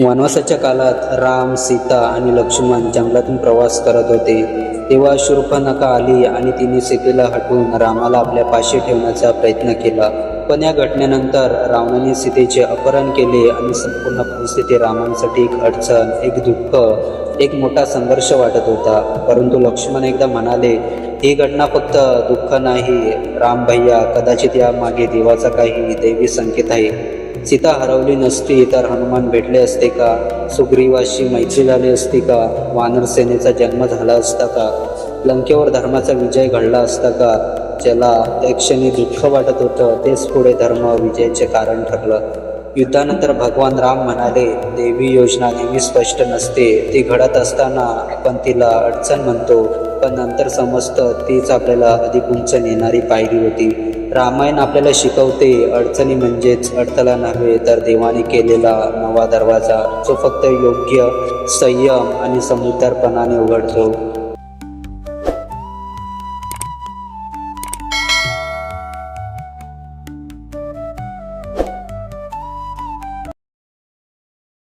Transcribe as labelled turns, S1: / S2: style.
S1: वनवासाच्या काळात राम, सीता आणि लक्ष्मण जंगलातून प्रवास करत होते. तेव्हा शूर्पणखा आली आणि तिने सीतेला हटवून रामाला आपल्या पाशी ठेवण्याचा प्रयत्न केला. पण या घटनेनंतर रावणाने सीतेचे अपहरण केले आणि संपूर्ण परिस्थिती रामांसाठी एक अडचण, एक दुःख, एक मोठा संघर्ष वाटत होता. परंतु लक्ष्मण एकदा म्हणाले, ही घटना फक्त दुःख नाही राम भैया, कदाचित या मागे देवाचा काही दैवी संकेत आहे. सीता हरवली नसती तर हनुमान भेटले असते का? सुग्रीवाशी मैत्री झाली असती का? वानर सेनेचा जन्म झाला असता का? लंकेवर धर्माचा विजय घडला असता का? ज्याला त्या क्षणी दुःख वाटत होतं तेच पुढे धर्म विजयाचे कारण ठरलं. युद्धानंतर भगवान राम म्हणाले, देवी योजना नेहमी स्पष्ट नसते. ती घडत असताना आपण तिला अडचण म्हणतो, पण नंतर समजतं तीच आपल्याला अधिक उंच नेणारी पायरी होती. रामायण आपल्याला शिकवते, अडचणी म्हणजेच अडथळा नव्हे तर देवाने केलेला नवा दरवाजा, जो फक्त योग्य संयम आणि समजूतदारपणाने उघडतो.